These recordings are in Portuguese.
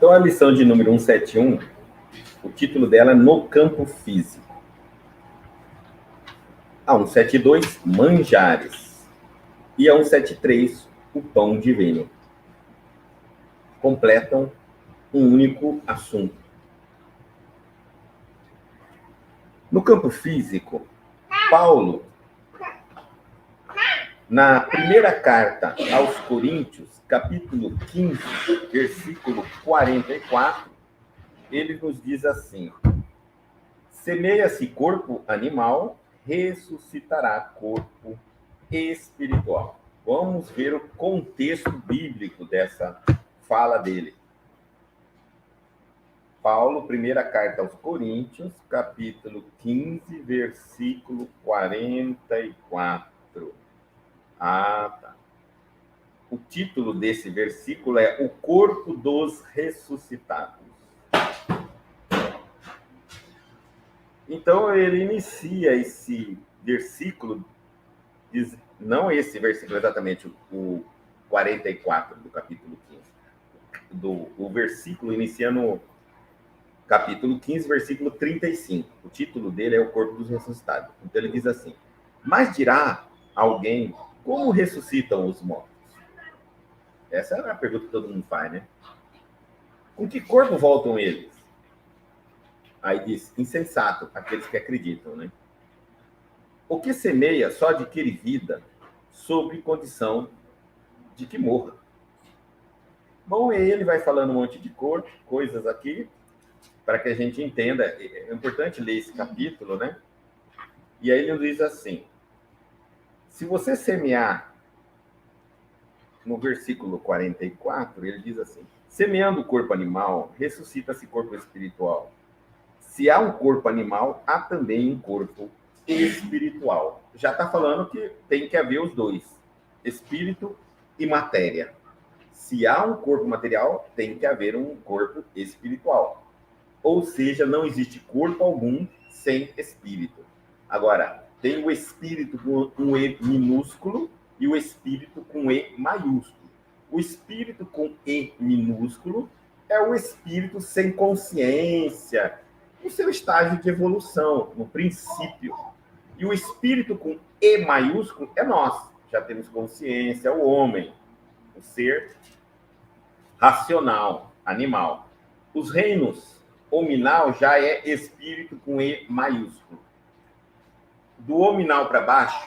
Então, a lição de número 171, o título dela é No Campo Físico. A 172, Manjares. E a 173, o Pão Divino. Completam um único assunto. No campo físico, Paulo, na primeira carta aos Coríntios, capítulo 15, versículo 44, ele nos diz assim: semeia-se corpo animal, ressuscitará corpo espiritual. Vamos ver o contexto bíblico dessa fala dele. Paulo, primeira carta aos Coríntios, capítulo 15, versículo 44. Tá. O título desse versículo é O Corpo dos Ressuscitados. Então, ele inicia esse versículo, não esse versículo exatamente, o 44 do capítulo 15. O versículo inicia no capítulo 15, versículo 35. O título dele é O Corpo dos Ressuscitados. Então, ele diz assim: mas dirá alguém, como ressuscitam os mortos? Essa é a pergunta que todo mundo faz, né? Com que corpo voltam eles? Aí diz, insensato, aqueles que acreditam, né? O que semeia só adquire vida sob condição de que morra. Bom, e ele vai falando um monte de coisas aqui, para que a gente entenda. É importante ler esse capítulo, né? E aí ele diz assim: se você semear, no versículo 44, ele diz assim: semeando o corpo animal, ressuscita-se corpo espiritual. Se há um corpo animal, há também um corpo espiritual. Já está falando que tem que haver os dois, espírito e matéria. Se há um corpo material, tem que haver um corpo espiritual. Ou seja, não existe corpo algum sem espírito. Agora, tem o espírito com um E minúsculo e o espírito com E maiúsculo. O espírito com E minúsculo é o espírito sem consciência, no seu estágio de evolução, no princípio. E o espírito com E maiúsculo é nós. Já temos consciência, o homem, o ser racional, animal. Os reinos hominal já é espírito com E maiúsculo. Do hominal para baixo,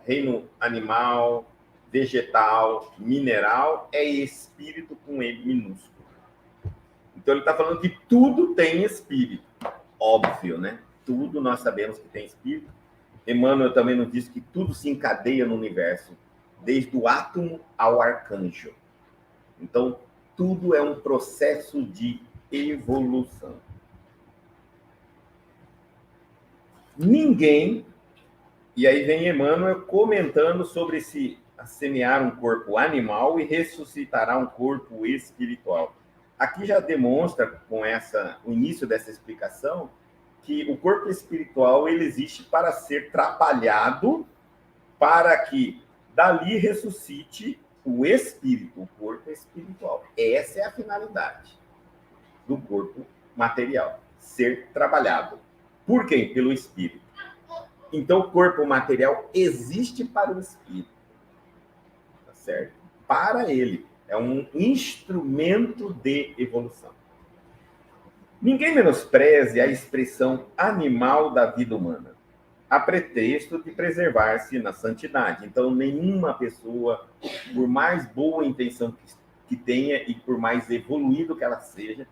reino animal, vegetal, mineral, é espírito com E minúsculo. Então ele está falando que tudo tem espírito. Óbvio, né? Tudo nós sabemos que tem espírito. Emmanuel também nos diz que tudo se encadeia no universo, desde o átomo ao arcanjo. Então, tudo é um processo de evolução. Ninguém, e aí vem Emmanuel comentando sobre esse semear um corpo animal e ressuscitará um corpo espiritual. Aqui já demonstra, com o início dessa explicação, que o corpo espiritual ele existe para ser trabalhado, para que dali ressuscite o espírito, o corpo espiritual. Essa é a finalidade do corpo material, ser trabalhado. Por quem? Pelo espírito. Então, o corpo material existe para o espírito, tá certo? Para ele. É um instrumento de evolução. Ninguém menospreze a expressão animal da vida humana, a pretexto de preservar-se na santidade. Então, nenhuma pessoa, por mais boa intenção que tenha e por mais evoluído que ela seja,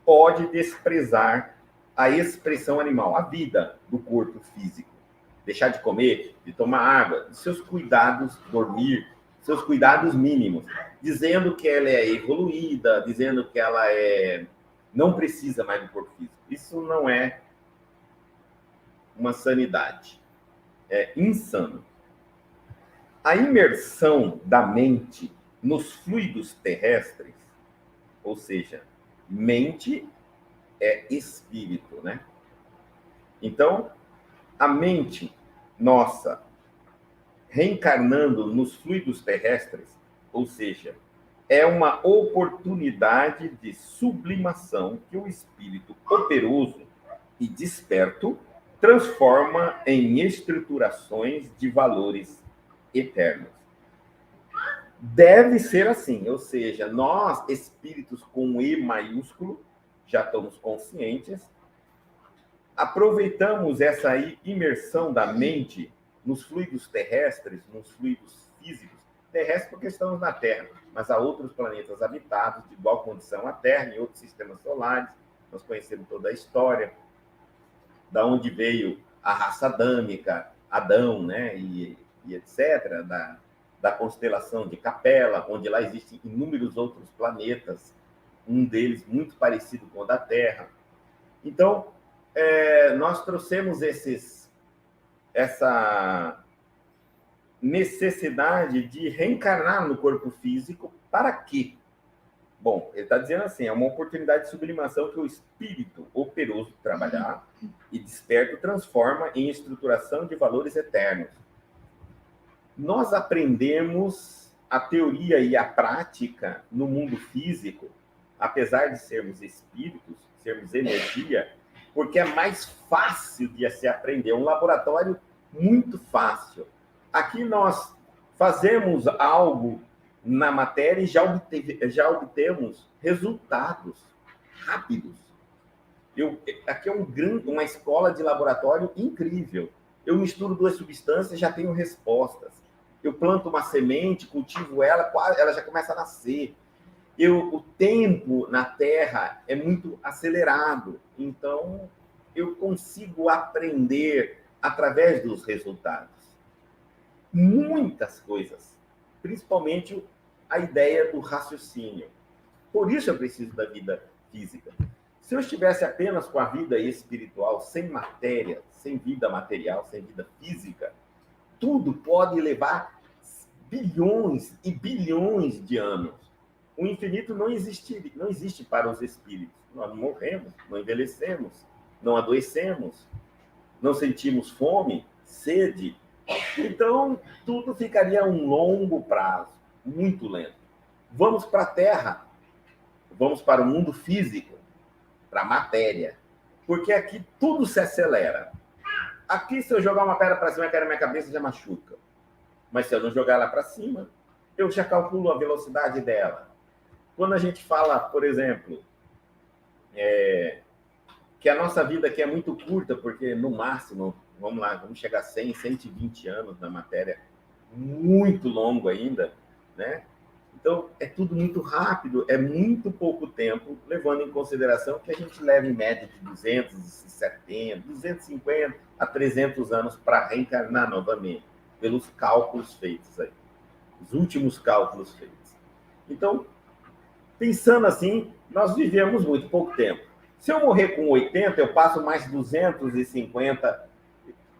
pode desprezar a expressão animal, a vida do corpo físico. Deixar de comer, de tomar água, de seus cuidados, dormir, seus cuidados mínimos, dizendo que ela é evoluída, dizendo que ela não precisa mais do corpo físico. Isso não é uma sanidade. É insano. A imersão da mente nos fluidos terrestres, ou seja, mente é espírito, né? Então, a mente nossa reencarnando nos fluidos terrestres, ou seja, é uma oportunidade de sublimação que o espírito operoso e desperto transforma em estruturações de valores eternos. Deve ser assim, ou seja, nós, espíritos com E maiúsculo, já estamos conscientes, aproveitamos essa imersão da mente nos fluidos terrestres, nos fluidos físicos, terrestres porque estamos na Terra, mas há outros planetas habitados de igual condição à Terra, em outros sistemas solares, nós conhecemos toda a história, da onde veio a raça adâmica, Adão, né, e etc., da constelação de Capela, onde lá existem inúmeros outros planetas, um deles muito parecido com o da Terra. Então, nós trouxemos essa necessidade de reencarnar no corpo físico para quê? Bom, ele está dizendo assim, é uma oportunidade de sublimação que o espírito operoso trabalhar e desperto transforma em estruturação de valores eternos. Nós aprendemos a teoria e a prática no mundo físico, apesar de sermos espíritos, sermos energia, porque é mais fácil de se aprender, é um laboratório muito fácil. Aqui nós fazemos algo na matéria e já obtemos resultados rápidos. Aqui é uma escola de laboratório incrível. Eu misturo duas substâncias e já tenho respostas. Eu planto uma semente, cultivo ela, ela já começa a nascer. O tempo na Terra é muito acelerado, então eu consigo aprender através dos resultados. Muitas coisas, principalmente a ideia do raciocínio. Por isso eu preciso da vida física. Se eu estivesse apenas com a vida espiritual, sem matéria, sem vida material, sem vida física, tudo pode levar bilhões e bilhões de anos. O infinito não existe para os espíritos. Nós não morremos, não envelhecemos, não adoecemos, não sentimos fome, sede. Então, tudo ficaria a um longo prazo, muito lento. Vamos para a Terra, vamos para o mundo físico, para a matéria, porque aqui tudo se acelera. Aqui, se eu jogar uma pedra para cima, cair na minha cabeça, já machuca. Mas se eu não jogar ela para cima, eu já calculo a velocidade dela. Quando a gente fala, por exemplo, que a nossa vida aqui é muito curta, porque no máximo, vamos chegar a 100, 120 anos na matéria, muito longo ainda, né? Então, é tudo muito rápido, é muito pouco tempo, levando em consideração que a gente leva em média de 270, 250 a 300 anos para reencarnar novamente, pelos cálculos feitos aí, os últimos cálculos feitos. Então, pensando assim, nós vivemos muito pouco tempo. Se eu morrer com 80, eu passo mais 250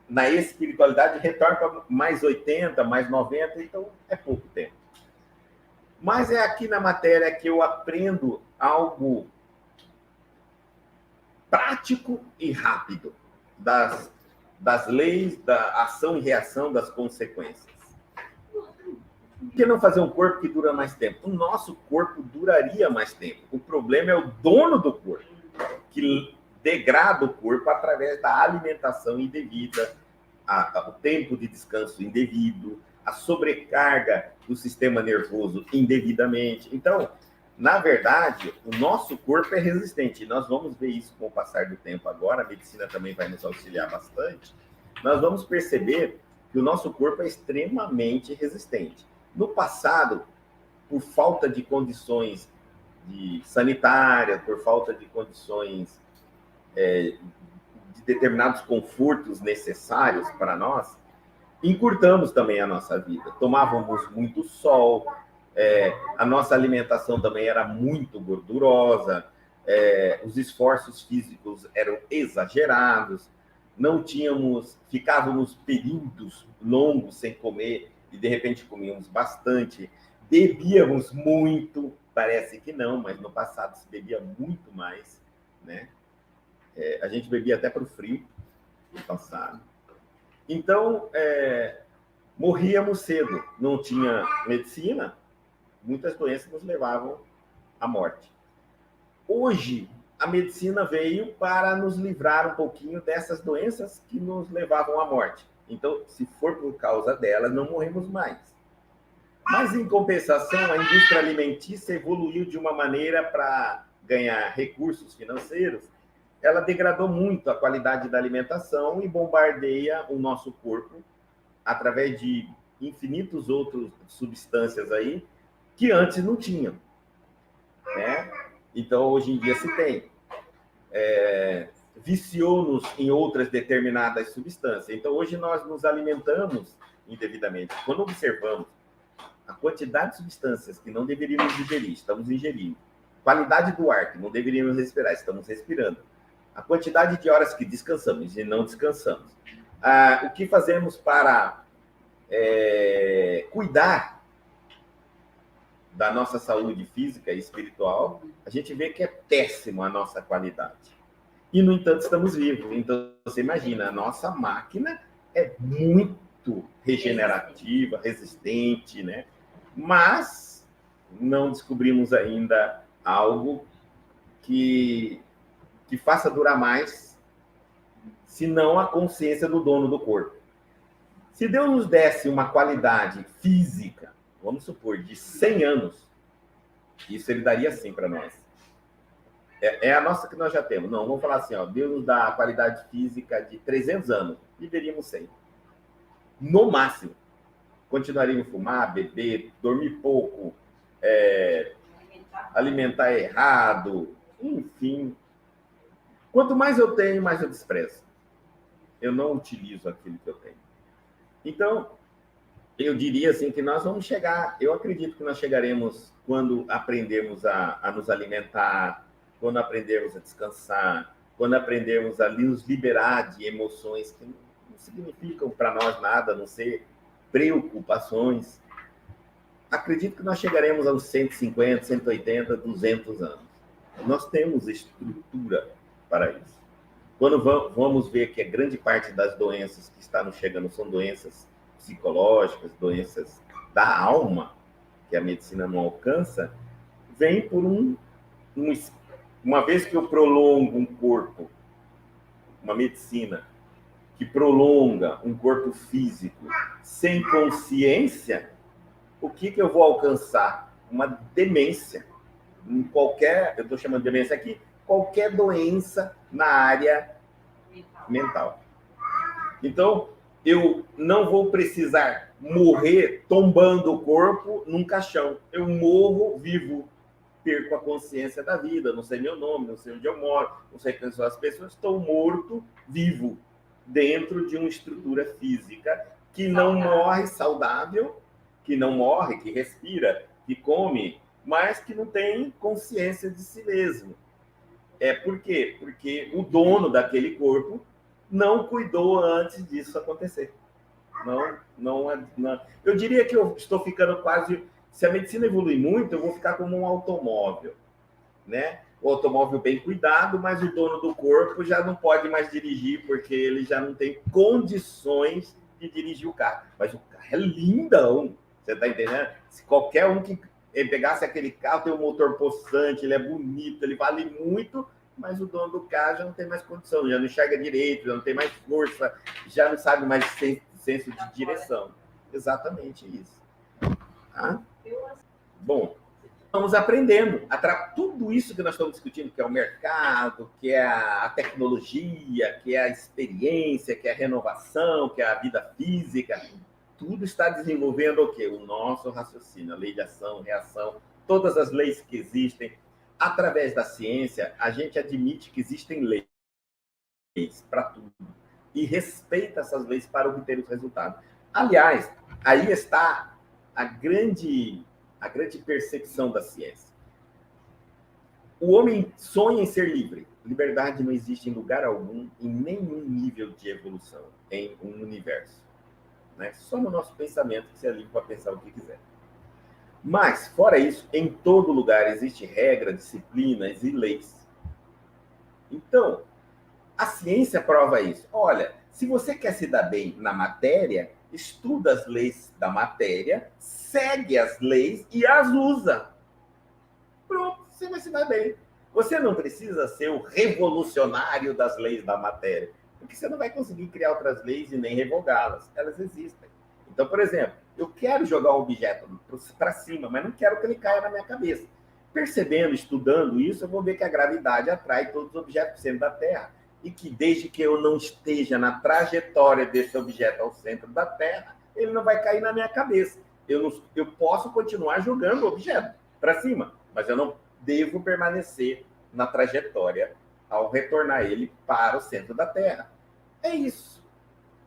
na espiritualidade, retorno para mais 80, mais 90, então é pouco tempo. Mas é aqui na matéria que eu aprendo algo prático e rápido das leis, da ação e reação, das consequências. Por que não fazer um corpo que dura mais tempo? O nosso corpo duraria mais tempo. O problema é o dono do corpo, que degrada o corpo através da alimentação indevida, o tempo de descanso indevido, a sobrecarga do sistema nervoso indevidamente. Então, na verdade, o nosso corpo é resistente. E nós vamos ver isso com o passar do tempo agora. A medicina também vai nos auxiliar bastante. Nós vamos perceber que o nosso corpo é extremamente resistente. No passado, por falta de condições sanitárias, por falta de condições de determinados confortos necessários para nós, encurtamos também a nossa vida. Tomávamos muito sol, a nossa alimentação também era muito gordurosa, os esforços físicos eram exagerados, ficávamos períodos longos sem comer e de repente comíamos bastante, bebíamos muito, parece que não, mas no passado se bebia muito mais, né? A gente bebia até para o frio no passado. Então, morríamos cedo, não tinha medicina, muitas doenças nos levavam à morte. Hoje, a medicina veio para nos livrar um pouquinho dessas doenças que nos levavam à morte. Então, se for por causa delas, não morremos mais. Mas, em compensação, a indústria alimentícia evoluiu de uma maneira para ganhar recursos financeiros. Ela degradou muito a qualidade da alimentação e bombardeia o nosso corpo através de infinitos outras substâncias aí que antes não tinham, né? Então, hoje em dia se tem. Viciou-nos em outras determinadas substâncias. Então, hoje nós nos alimentamos indevidamente. Quando observamos a quantidade de substâncias que não deveríamos digerir, estamos ingerindo. Qualidade do ar que não deveríamos respirar, estamos respirando. A quantidade de horas que descansamos e não descansamos. O que fazemos para cuidar da nossa saúde física e espiritual, a gente vê que é péssimo a nossa qualidade. E, no entanto, estamos vivos. Então, você imagina, a nossa máquina é muito regenerativa, resistente, né? Mas não descobrimos ainda algo que faça durar mais, senão a consciência do dono do corpo. Se Deus nos desse uma qualidade física, vamos supor, de 100 anos, isso ele daria sim para nós. É a nossa que nós já temos. Não, vamos falar assim, ó, Deus nos dá a qualidade física de 300 anos, viveríamos 100. No máximo. Continuaríamos a fumar, beber, dormir pouco, alimentar errado, enfim. Quanto mais eu tenho, mais eu desprezo. Eu não utilizo aquilo que eu tenho. Então, eu diria assim que nós vamos chegar, eu acredito que nós chegaremos quando aprendermos a nos alimentar, quando aprendermos a descansar, quando aprendermos a nos liberar de emoções que não significam para nós nada, a não ser preocupações. Acredito que nós chegaremos aos 150, 180, 200 anos. Nós temos estrutura para isso. Quando vamos ver que a grande parte das doenças que estão chegando são doenças psicológicas, doenças da alma, que a medicina não alcança, vem por uma vez que eu prolongo um corpo, uma medicina que prolonga um corpo físico sem consciência, o que eu vou alcançar? Uma demência. Eu estou chamando de demência aqui, qualquer doença na área mental. Então, eu não vou precisar morrer tombando o corpo num caixão. Eu morro vivo, perco a consciência da vida, não sei meu nome, não sei onde eu moro, não sei quem são as pessoas, estou morto, vivo, dentro de uma estrutura física que não morre saudável, que não morre, que respira, que come, mas que não tem consciência de si mesmo. Por quê? Porque o dono daquele corpo não cuidou antes disso acontecer. Não. Eu diria que eu estou ficando quase... Se a medicina evoluir muito, eu vou ficar como um automóvel, né? O automóvel bem cuidado, mas o dono do corpo já não pode mais dirigir, porque ele já não tem condições de dirigir o carro. Mas o carro é lindão, você está entendendo? Se qualquer um que pegasse aquele carro, tem um motor possante, ele é bonito, ele vale muito, mas o dono do carro já não tem mais condição, já não enxerga direito, já não tem mais força, já não sabe mais senso de direção. Exatamente isso. Tá? Bom, estamos aprendendo. Tudo isso que nós estamos discutindo, que é o mercado, que é a tecnologia, que é a experiência, que é a renovação, que é a vida física, tudo está desenvolvendo o quê? O nosso raciocínio, a lei de ação, reação, todas as leis que existem. Através da ciência, a gente admite que existem leis para tudo e respeita essas leis para obter os resultados. Aliás, aí está a grande percepção da ciência. O homem sonha em ser livre. Liberdade não existe em lugar algum, em nenhum nível de evolução, em um universo. Né? Só no nosso pensamento que você é livre para pensar o que quiser. Mas, fora isso, em todo lugar existe regra, disciplinas e leis. Então, a ciência prova isso. Olha, se você quer se dar bem na matéria, estuda as leis da matéria, segue as leis e as usa. Pronto, você vai se dar bem. Você não precisa ser o revolucionário das leis da matéria, porque você não vai conseguir criar outras leis e nem revogá-las. Elas existem. Então, por exemplo, eu quero jogar um objeto para cima, mas não quero que ele caia na minha cabeça. Percebendo, estudando isso, eu vou ver que a gravidade atrai todos os objetos do centro da Terra. E que desde que eu não esteja na trajetória desse objeto ao centro da Terra, ele não vai cair na minha cabeça. Eu posso continuar jogando o objeto para cima, mas eu não devo permanecer na trajetória ao retornar ele para o centro da Terra. É isso.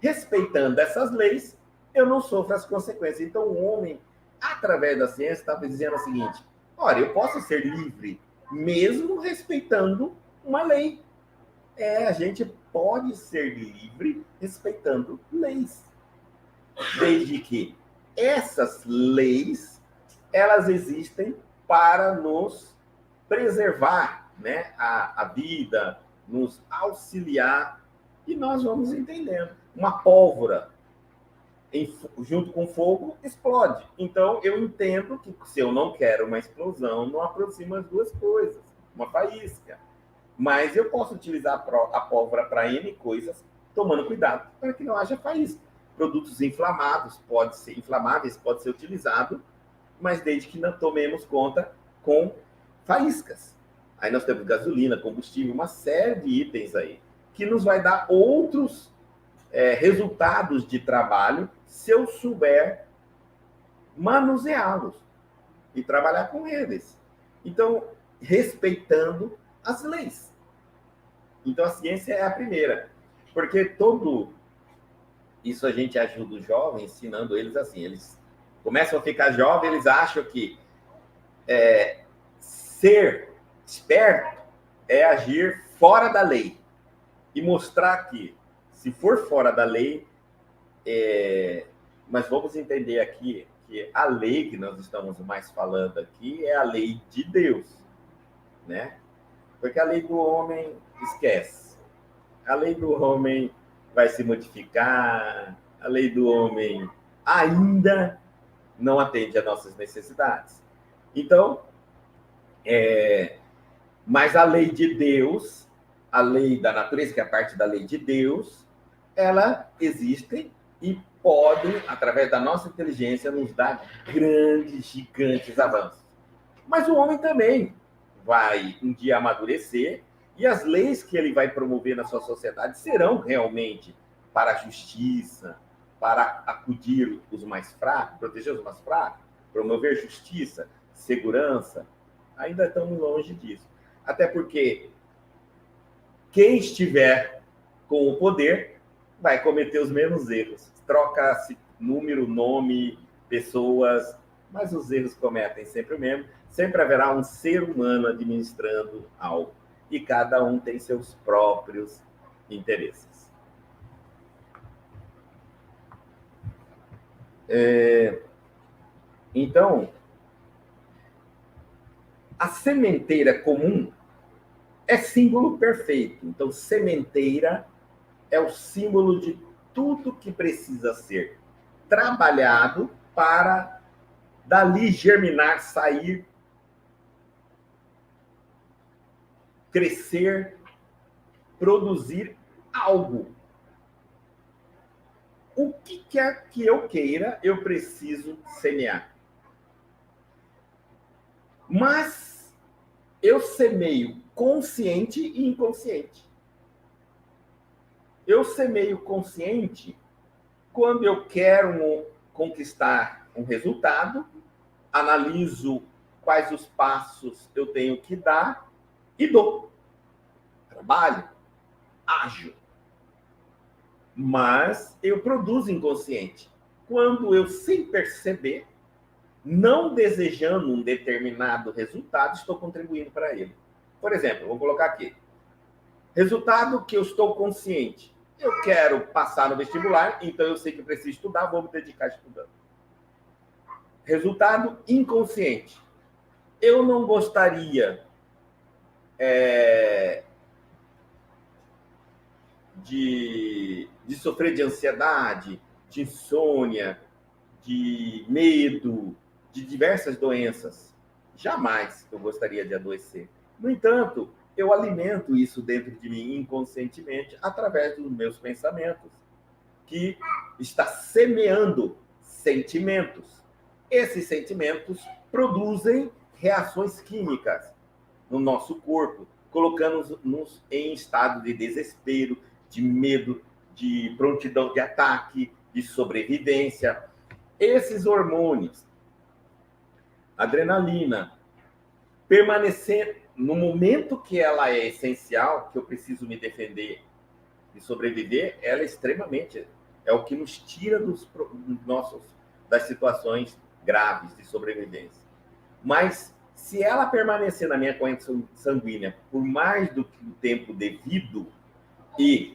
Respeitando essas leis, eu não sofro as consequências. Então, o homem, através da ciência, está dizendo o seguinte: olha, eu posso ser livre mesmo respeitando uma lei. A gente pode ser livre respeitando leis, desde que essas leis elas existem para nos preservar, né, a vida, nos auxiliar, e nós vamos entendendo. Uma pólvora junto com fogo explode. Então eu entendo que se eu não quero uma explosão, não aproximo as duas coisas, uma faísca. Mas eu posso utilizar a pólvora para N coisas, tomando cuidado para que não haja faísca. Produtos inflamáveis pode ser utilizado, mas desde que não tomemos conta com faíscas. Aí nós temos gasolina, combustível, uma série de itens aí, que nos vai dar outros resultados de trabalho se eu souber manuseá-los e trabalhar com eles. Então, respeitando as leis. Então, a ciência é a primeira, porque todo isso a gente ajuda os jovens, ensinando eles assim. Eles começam a ficar jovens, eles acham que ser esperto é agir fora da lei e mostrar que, se for fora da lei, mas vamos entender aqui que a lei que nós estamos mais falando aqui é a lei de Deus, né? Porque a lei do homem esquece. A lei do homem vai se modificar, a lei do homem ainda não atende às nossas necessidades. Então, mas a lei de Deus, a lei da natureza, que é a parte da lei de Deus, ela existe e pode, através da nossa inteligência, nos dar grandes, gigantes avanços. Mas o homem também vai um dia amadurecer e as leis que ele vai promover na sua sociedade serão realmente para a justiça, para acudir os mais fracos, proteger os mais fracos, promover justiça, segurança. Ainda estamos longe disso. Até porque quem estiver com o poder vai cometer os mesmos erros. Troca-se número, nome, pessoas, mas os erros cometem sempre o mesmo. Sempre haverá um ser humano administrando algo. E cada um tem seus próprios interesses. Então, a sementeira comum é símbolo perfeito. Então, sementeira é o símbolo de tudo que precisa ser trabalhado para dali germinar, sair, crescer, produzir algo. O que quer que eu queira, eu preciso semear. Mas eu semeio consciente e inconsciente. Eu semeio consciente quando eu quero conquistar um resultado, analiso quais os passos eu tenho que dar e dou. Trabalho, ajo. Mas eu produzo inconsciente. Quando eu, sem perceber, não desejando um determinado resultado, estou contribuindo para ele. Por exemplo, vou colocar aqui. Resultado que eu estou consciente. Eu quero passar no vestibular, então eu sei que preciso estudar, vou me dedicar estudando. Resultado inconsciente. Eu não gostaria de sofrer de ansiedade, de insônia, de medo, de diversas doenças. Jamais eu gostaria de adoecer. No entanto, eu alimento isso dentro de mim inconscientemente através dos meus pensamentos, que está semeando sentimentos. Esses sentimentos produzem reações químicas no nosso corpo, colocando-nos em estado de desespero, de medo, de prontidão de ataque, de sobrevivência. Esses hormônios, adrenalina, permanecer no momento que ela é essencial, que eu preciso me defender e sobreviver, ela é extremamente, é o que nos tira das situações graves de sobrevivência. Mas se ela permanecer na minha corrente sanguínea por mais do que o tempo devido e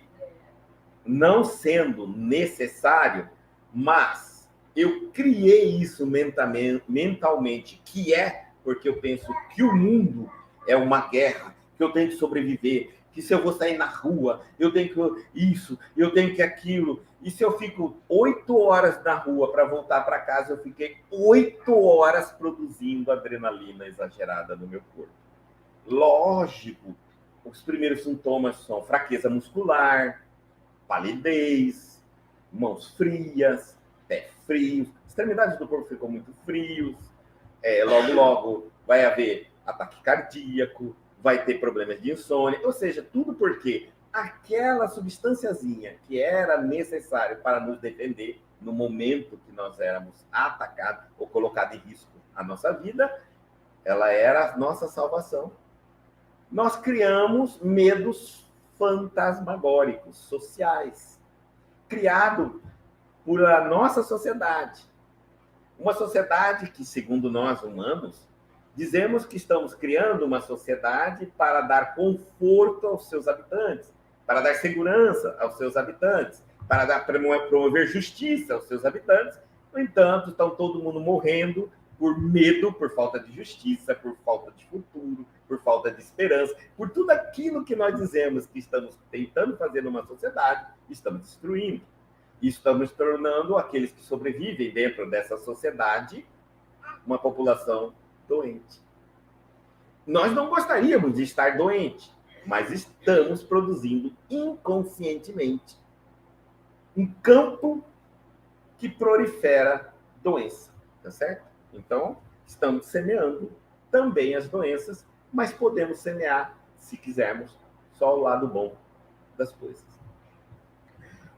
não sendo necessário, mas eu criei isso mentalmente, que é porque eu penso que o mundo é uma guerra, que eu tenho que sobreviver, que se eu vou sair na rua, eu tenho que isso, eu tenho que aquilo. E se eu fico 8 horas na rua para voltar para casa, eu fiquei 8 horas produzindo adrenalina exagerada no meu corpo. Lógico, os primeiros sintomas são fraqueza muscular, palidez, mãos frias, pé frios, extremidades do corpo ficam muito frios, logo vai haver ataque cardíaco, vai ter problemas de insônia, ou seja, tudo porque aquela substânciazinha que era necessário para nos defender no momento que nós éramos atacados ou colocados em risco a nossa vida, ela era a nossa salvação. Nós criamos medos fantasmagóricos, sociais, criado por a nossa sociedade. Uma sociedade que, segundo nós humanos, dizemos que estamos criando uma sociedade para dar conforto aos seus habitantes, para dar segurança aos seus habitantes, para promover justiça aos seus habitantes. No entanto, estão todo mundo morrendo por medo, por falta de justiça, por falta de futuro, por falta de esperança, por tudo aquilo que nós dizemos que estamos tentando fazer numa sociedade, estamos destruindo. E estamos tornando aqueles que sobrevivem dentro dessa sociedade uma população doente. Nós não gostaríamos de estar doente, mas estamos produzindo inconscientemente um campo que prolifera doença, tá certo? Então, estamos semeando também as doenças, mas podemos semear, se quisermos, só o lado bom das coisas.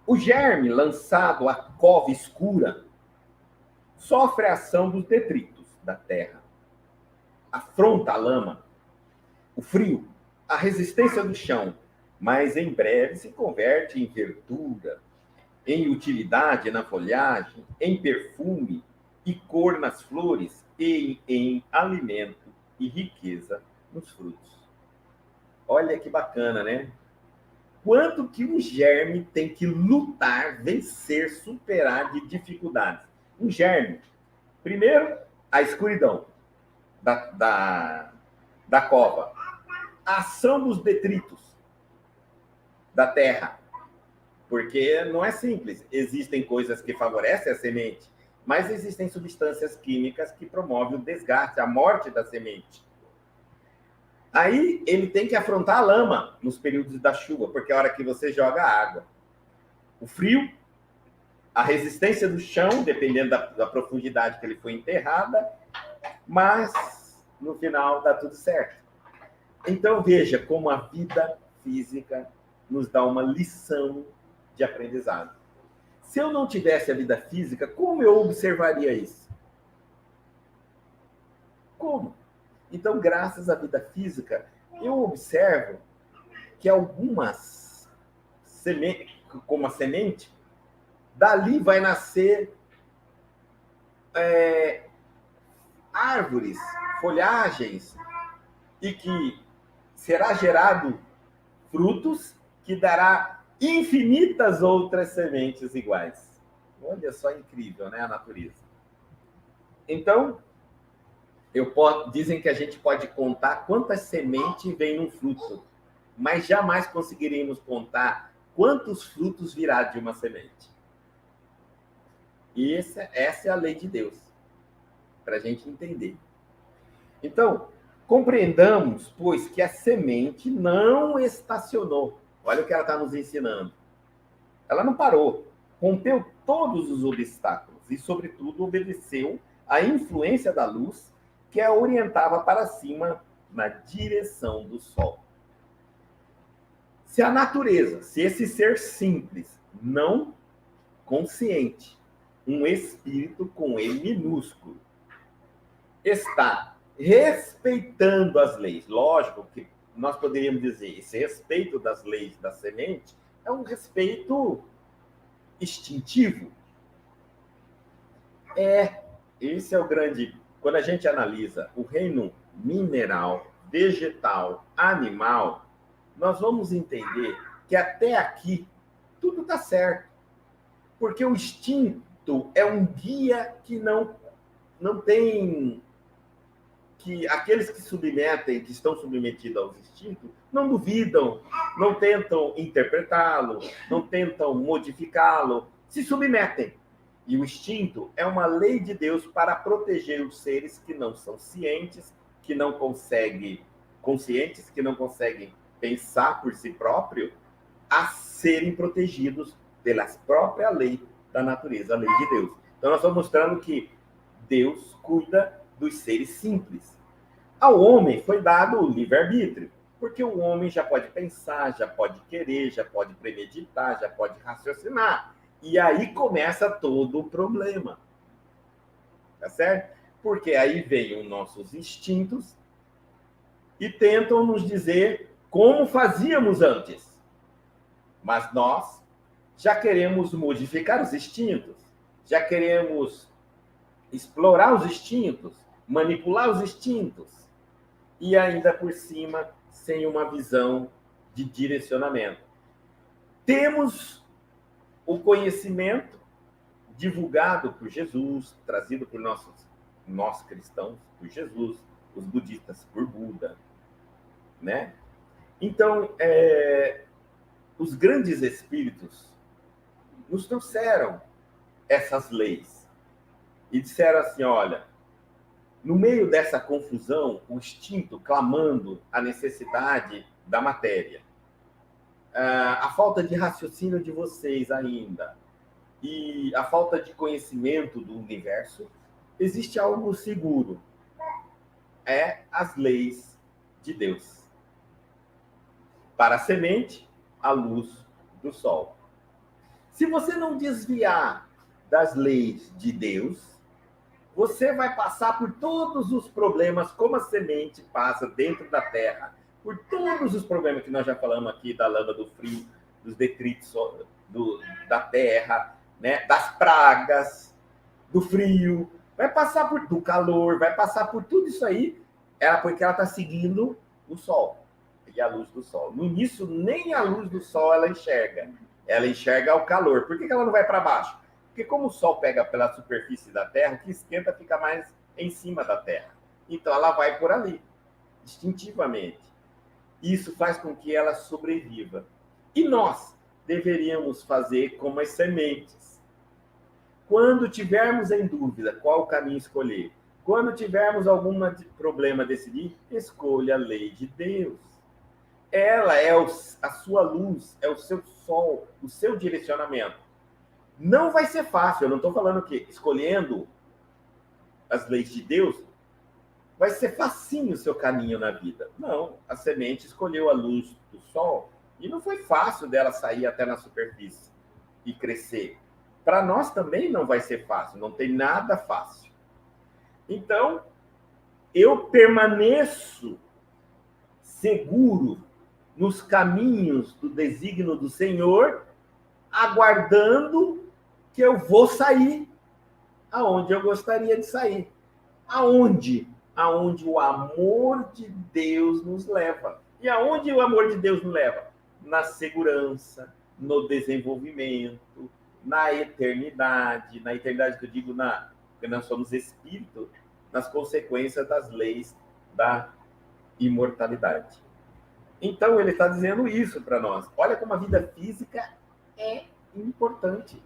O germe lançado à cova escura sofre a ação dos detritos da terra. Afronta a lama, o frio, a resistência do chão, mas em breve se converte em verdura, em utilidade na folhagem, em perfume e cor nas flores e em alimento e riqueza nos frutos. Olha que bacana, né? Quanto que um germe tem que lutar, vencer, superar de dificuldades. Um germe, primeiro, a escuridão da cova, a ação dos detritos da terra, porque não é simples. Existem coisas que favorecem a semente, mas existem substâncias químicas que promovem o desgaste, a morte da semente. Aí ele tem que afrontar a lama nos períodos da chuva, porque é a hora que você joga água. O frio, a resistência do chão, dependendo da profundidade que ele foi enterrada, mas no final dá tudo certo. Então veja como a vida física nos dá uma lição de aprendizado. Se eu não tivesse a vida física, como eu observaria isso? Como? Então, graças à vida física, eu observo que algumas sementes, como a semente, dali vai nascer árvores, folhagens, e que será gerado frutos que dará infinitas outras sementes iguais. Olha só, incrível, né, a natureza. Então, dizem que a gente pode contar quantas sementes vem num fruto, mas jamais conseguiríamos contar quantos frutos virá de uma semente. E essa é a lei de Deus, para a gente entender. Então, compreendamos, pois, que a semente não estacionou. Olha o que ela está nos ensinando. Ela não parou, rompeu todos os obstáculos e, sobretudo, obedeceu à influência da luz que a orientava para cima na direção do sol. Se a natureza, se esse ser simples, não consciente, um espírito com E minúsculo, está respeitando as leis, lógico que nós poderíamos dizer, esse respeito das leis da semente é um respeito instintivo. Esse é o grande... Quando a gente analisa o reino mineral, vegetal, animal, nós vamos entender que até aqui tudo está certo. Porque o instinto é um guia que não tem... que aqueles que submetem, que estão submetidos aos instintos, não duvidam, não tentam interpretá-lo, não tentam modificá-lo, se submetem. E o instinto é uma lei de Deus para proteger os seres que não são cientes, que não conseguem, conscientes, que não conseguem pensar por si próprio, a serem protegidos pela própria lei da natureza, a lei de Deus. Então, nós estamos mostrando que Deus cuida dos seres simples. Ao homem foi dado o livre-arbítrio, porque o homem já pode pensar, já pode querer, já pode premeditar, já pode raciocinar. E aí começa todo o problema. Tá certo? Porque aí vem os nossos instintos e tentam nos dizer como fazíamos antes. Mas nós já queremos modificar os instintos, já queremos explorar os instintos, manipular os instintos, e ainda por cima, sem uma visão de direcionamento. Temos o conhecimento divulgado por Jesus, trazido por nós cristãos, por Jesus, os budistas por Buda, né? Então, os grandes espíritos nos trouxeram essas leis e disseram assim, olha, no meio dessa confusão, o instinto clamando a necessidade da matéria, a falta de raciocínio de vocês ainda, e a falta de conhecimento do universo, existe algo seguro. É as leis de Deus. Para a semente, a luz do sol. Se você não desviar das leis de Deus, você vai passar por todos os problemas, como a semente passa dentro da terra, por todos os problemas que nós já falamos aqui, da lama, do frio, dos detritos da terra, né? Das pragas, do frio, vai passar do calor, vai passar por tudo isso aí, porque ela está seguindo o sol e a luz do sol. No início, nem a luz do sol ela enxerga o calor. Por que ela não vai para baixo? Porque como o sol pega pela superfície da terra, o que esquenta fica mais em cima da terra. Então ela vai por ali, instintivamente. Isso faz com que ela sobreviva. E nós deveríamos fazer como as sementes. Quando tivermos em dúvida qual caminho escolher, quando tivermos algum problema a decidir, escolha a lei de Deus. Ela é a sua luz, é o seu sol, o seu direcionamento. Não vai ser fácil, eu não estou falando que escolhendo as leis de Deus vai ser facinho o seu caminho na vida. Não, a semente escolheu a luz do sol e não foi fácil dela sair até na superfície e crescer. Para nós também não vai ser fácil, não tem nada fácil. Então, eu permaneço seguro nos caminhos do desígnio do Senhor, aguardando que eu vou sair aonde eu gostaria de sair. Aonde? Aonde o amor de Deus nos leva. E aonde o amor de Deus nos leva? Na segurança, no desenvolvimento, na eternidade que eu digo, porque nós somos espírito, nas consequências das leis da imortalidade. Então, ele está dizendo isso para nós. Olha como a vida física é importante.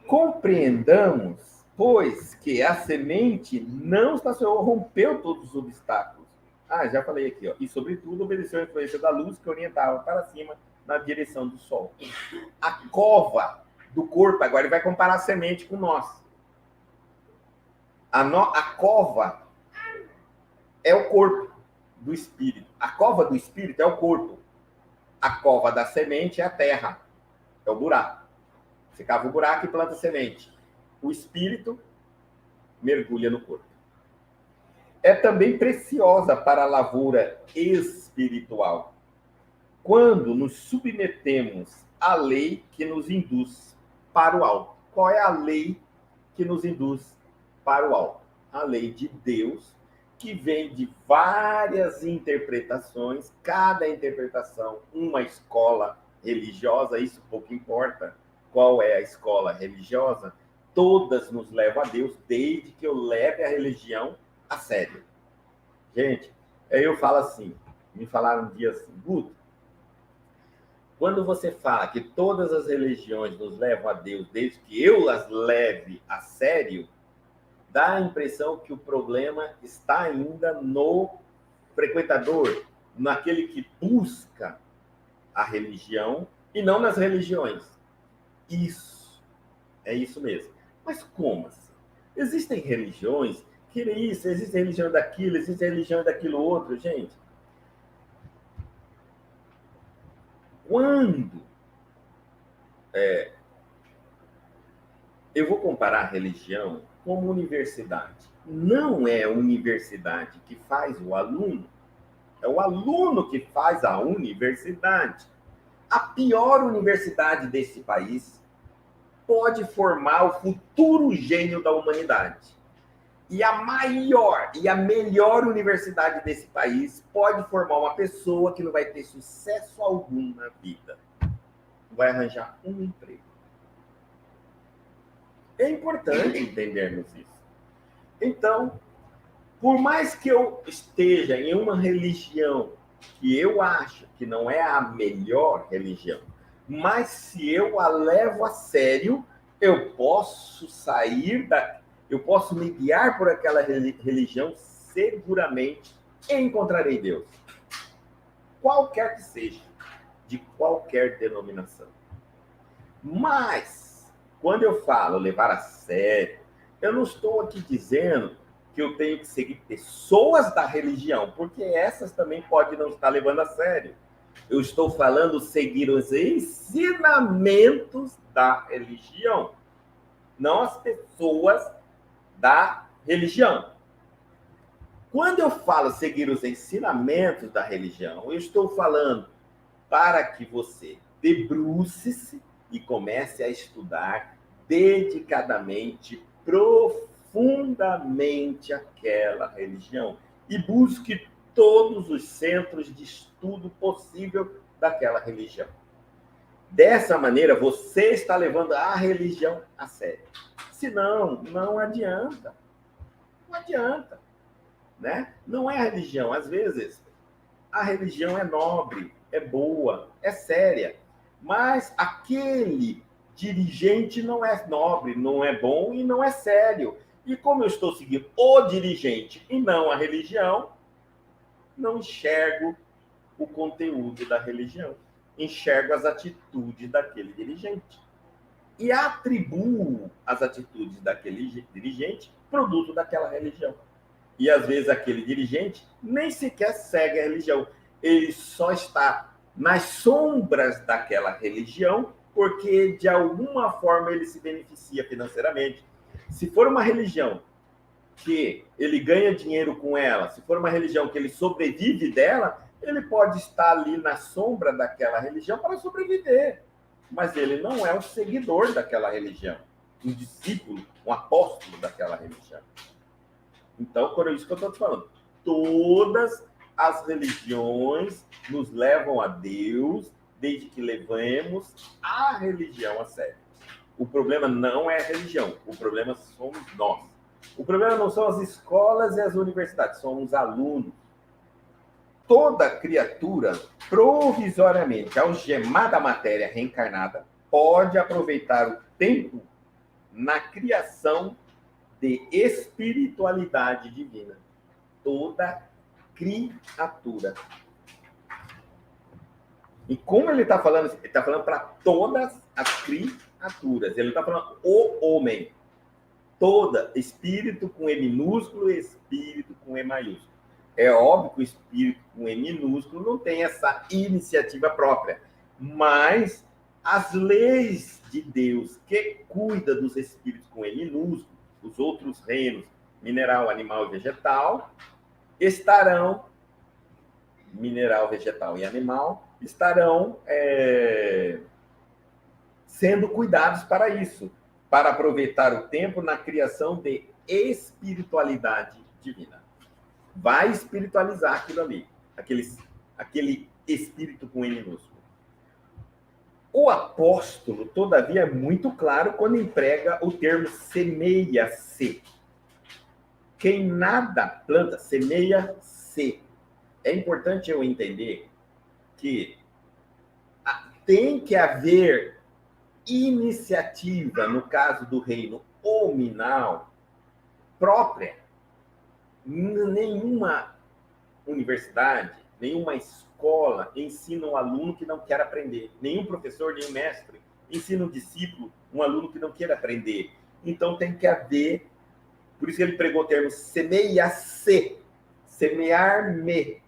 Compreendamos, pois, que a semente não estacionou, rompeu todos os obstáculos. Ah, já falei aqui, ó. E, sobretudo, obedeceu a influência da luz que orientava para cima na direção do sol. A cova do corpo, agora ele vai comparar a semente com nós. A cova é o corpo do espírito. A cova do espírito é o corpo. A cova da semente é a terra, é o buraco. Você cava o buraco e planta a semente. O espírito mergulha no corpo. É também preciosa para a lavoura espiritual, quando nos submetemos à lei que nos induz para o alto. Qual é a lei que nos induz para o alto? A lei de Deus, que vem de várias interpretações, cada interpretação uma escola religiosa, isso pouco importa qual é a escola religiosa, todas nos levam a Deus, desde que eu leve a religião a sério. Gente, aí eu falo assim, me falaram um dia assim, Guto, quando você fala que todas as religiões nos levam a Deus, desde que eu as leve a sério, dá a impressão que o problema está ainda no frequentador, naquele que busca a religião e não nas religiões. Isso, é isso mesmo. Mas como assim? Existem religiões que isso, existe religião daquilo, existe religião daquilo outro, gente. Quando eu vou comparar a religião como universidade, não é a universidade que faz o aluno, é o aluno que faz a universidade. A pior universidade desse país pode formar o futuro gênio da humanidade. E a maior e a melhor universidade desse país pode formar uma pessoa que não vai ter sucesso algum na vida. Não vai arranjar um emprego. É importante entendermos isso. Então, por mais que eu esteja em uma religião que eu acho que não é a melhor religião, mas se eu a levo a sério, eu posso eu posso me guiar por aquela religião seguramente e encontrarei Deus. Qualquer que seja, de qualquer denominação. Mas, quando eu falo levar a sério, eu não estou aqui dizendo que eu tenho que seguir pessoas da religião, porque essas também podem não estar levando a sério. Eu estou falando seguir os ensinamentos da religião, não as pessoas da religião. Quando eu falo seguir os ensinamentos da religião, eu estou falando para que você debruce-se e comece a estudar dedicadamente, profundamente aquela religião e busque todos os centros de estudo possível daquela religião. Dessa maneira, você está levando a religião a sério. Senão, não adianta. Não adianta. Né? Não é a religião. Às vezes, a religião é nobre, é boa, é séria. Mas aquele dirigente não é nobre, não é bom e não é sério. E como eu estou seguindo o dirigente e não a religião, não enxergo o conteúdo da religião. Enxergo as atitudes daquele dirigente. E atribuo as atitudes daquele dirigente produto daquela religião. E às vezes aquele dirigente nem sequer segue a religião. Ele só está nas sombras daquela religião porque de alguma forma ele se beneficia financeiramente. Se for uma religião que ele ganha dinheiro com ela, se for uma religião que ele sobrevive dela, ele pode estar ali na sombra daquela religião para sobreviver. Mas ele não é um seguidor daquela religião, um discípulo, um apóstolo daquela religião. Então, por isso que eu estou te falando, todas as religiões nos levam a Deus, desde que levemos a religião a sério. O problema não é a religião, o problema somos nós. O problema não são as escolas e as universidades, são os alunos. Toda criatura provisoriamente algemada à matéria reencarnada pode aproveitar o tempo na criação de espiritualidade divina. Toda criatura. E como ele está falando? Ele está falando para todas as criaturas. Ele está falando o homem. Toda, espírito com E minúsculo e espírito com E maiúsculo. É óbvio que o espírito com E minúsculo não tem essa iniciativa própria, mas as leis de Deus que cuida dos espíritos com E minúsculo, os outros reinos, mineral, animal e vegetal, estarão, mineral, vegetal e animal, estarão sendo cuidados para isso, para aproveitar o tempo na criação de espiritualidade divina. Vai espiritualizar aquilo ali, aquele espírito com E minúsculo. O apóstolo, todavia, é muito claro quando emprega o termo semeia-se. Quem nada planta, semeia-se. É importante eu entender que tem que haver iniciativa, no caso do reino hominal, própria. Nenhuma universidade, nenhuma escola ensina um aluno que não quer aprender. Nenhum professor, nenhum mestre ensina um discípulo, um aluno que não quer aprender. Então tem que haver, por isso que ele pregou o termo semeia-se, semear-me.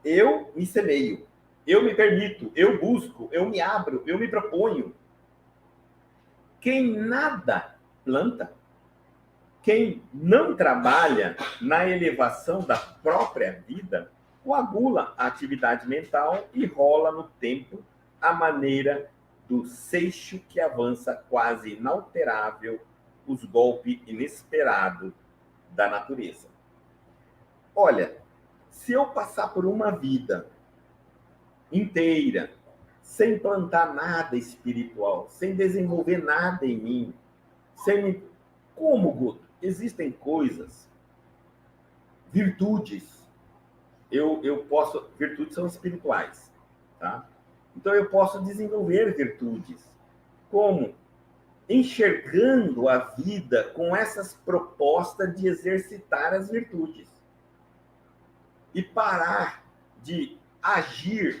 Eu me semeio, eu me permito, eu busco, eu me abro, eu me proponho. Quem nada planta, quem não trabalha na elevação da própria vida, coagula a atividade mental e rola no tempo à maneira do seixo que avança quase inalterável os golpes inesperados da natureza. Olha, se eu passar por uma vida inteira sem plantar nada espiritual, sem desenvolver nada em mim, como, Guto? Existem coisas, virtudes, eu posso, virtudes são espirituais, tá? Então eu posso desenvolver virtudes, como enxergando a vida com essas propostas de exercitar as virtudes e parar de agir,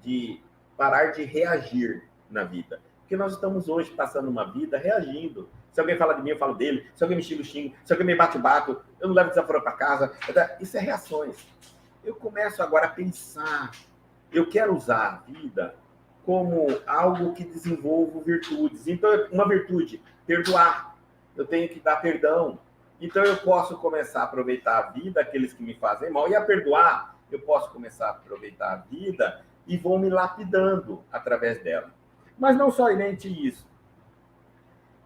de parar de reagir na vida. Porque nós estamos hoje passando uma vida reagindo. Se alguém fala de mim, eu falo dele. Se alguém me xinga, eu xingo. Se alguém me bate, eu bato. Eu não levo desaforo para casa. Isso é reações. Eu começo agora a pensar. Eu quero usar a vida como algo que desenvolva virtudes. Então, uma virtude, perdoar. Eu tenho que dar perdão. Então, eu posso começar a aproveitar a vida, aqueles que me fazem mal, e a perdoar. Eu posso começar a aproveitar a vida e vou me lapidando através dela. Mas não somente isso.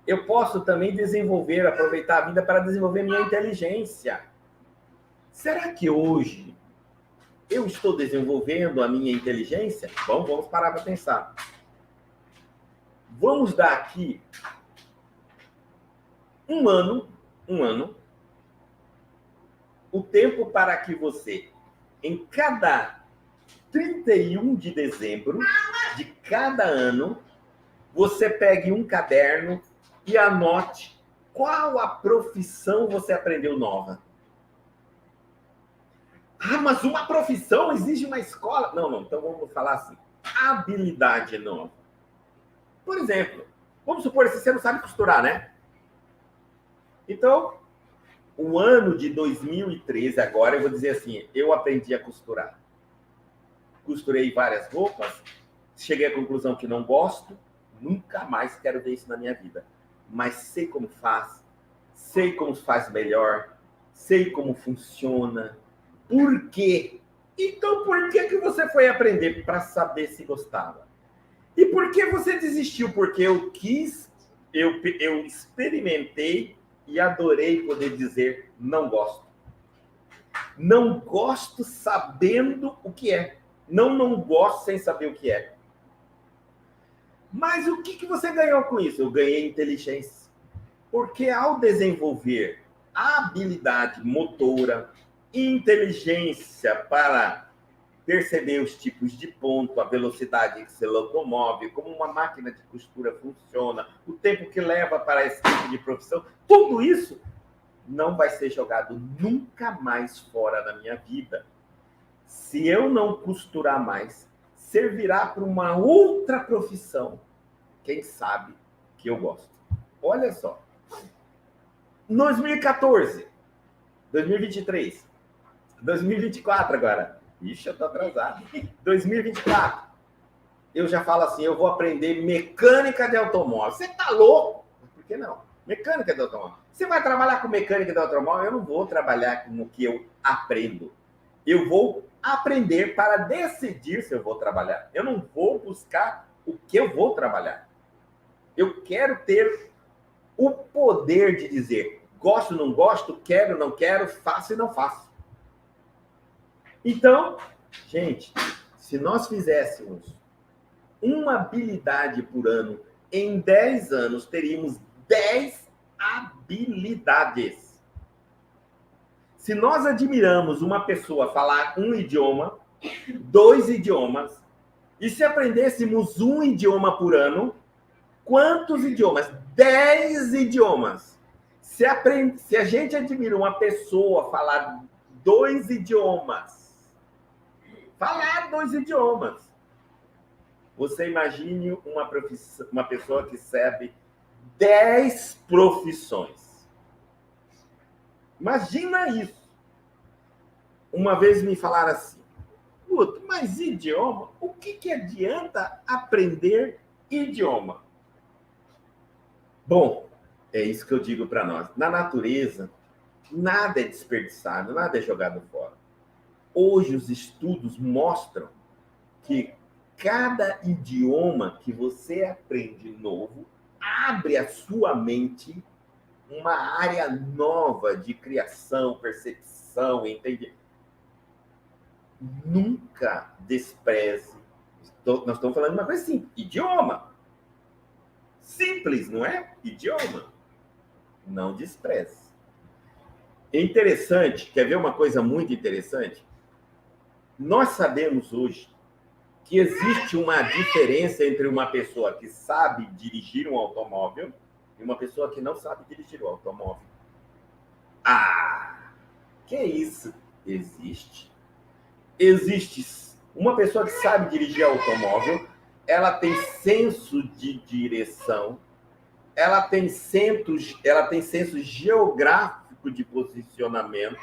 Eu posso também desenvolver, aproveitar a vida para desenvolver minha inteligência. Será que hoje eu estou desenvolvendo a minha inteligência? Bom, vamos parar para pensar. Vamos dar aqui um ano, o tempo para que você, em cada 31 de dezembro de cada ano, você pegue um caderno e anote qual a profissão você aprendeu nova. Ah, mas uma profissão exige uma escola? Não, então vamos falar assim, habilidade nova. Por exemplo, vamos supor que você não sabe costurar, né? Então, o ano de 2013, agora, eu vou dizer assim, eu aprendi a costurar. Costurei várias roupas, cheguei à conclusão que não gosto, nunca mais quero ver isso na minha vida. Mas sei como faz, sei como faz melhor, sei como funciona. Por quê? Então, por que você foi aprender? Para saber se gostava. E por que você desistiu? Porque eu quis, eu experimentei e adorei poder dizer não gosto. Não gosto sabendo o que é. Não gosto sem saber o que é. Mas o que você ganhou com isso? Eu ganhei inteligência. Porque ao desenvolver a habilidade motora, inteligência para perceber os tipos de ponto, a velocidade que se locomove, como uma máquina de costura funciona, o tempo que leva para esse tipo de profissão, tudo isso não vai ser jogado nunca mais fora da minha vida. Se eu não costurar mais, servirá para uma outra profissão, quem sabe que eu gosto. Olha só. 2014, 2023, 2024 agora. Ixi, eu tô atrasado. 2024. Eu já falo assim, eu vou aprender mecânica de automóvel. Você tá louco? Por que não? Mecânica de automóvel. Você vai trabalhar com mecânica de automóvel? Eu não vou trabalhar com o que eu aprendo. Eu vou aprender para decidir se eu vou trabalhar. Eu não vou buscar o que eu vou trabalhar. Eu quero ter o poder de dizer gosto, não gosto, quero, não quero, faço e não faço. Então, gente, se nós fizéssemos uma habilidade por ano, em 10 anos teríamos 10 habilidades. Se nós admiramos uma pessoa falar um idioma, 2 idiomas, e se aprendêssemos um idioma por ano, quantos idiomas? 10 idiomas. Se a gente admira uma pessoa falar 2 idiomas, você imagine uma pessoa que sabe 10 profissões. Imagina isso. Uma vez me falaram assim, mas idioma? O que adianta aprender idioma? Bom, é isso que eu digo para nós. Na natureza, nada é desperdiçado, nada é jogado fora. Hoje os estudos mostram que cada idioma que você aprende novo abre a sua mente uma área nova de criação, percepção, entende? Nunca despreze. Nós estamos falando de uma coisa assim, idioma. Simples, não é? Idioma. Não despreze. É interessante, quer ver uma coisa muito interessante? Nós sabemos hoje que existe uma diferença entre uma pessoa que sabe dirigir um automóvel e uma pessoa que não sabe dirigir o automóvel. Ah, que isso? Existe. Existe uma pessoa que sabe dirigir automóvel, ela tem senso de direção, ela tem senso geográfico de posicionamento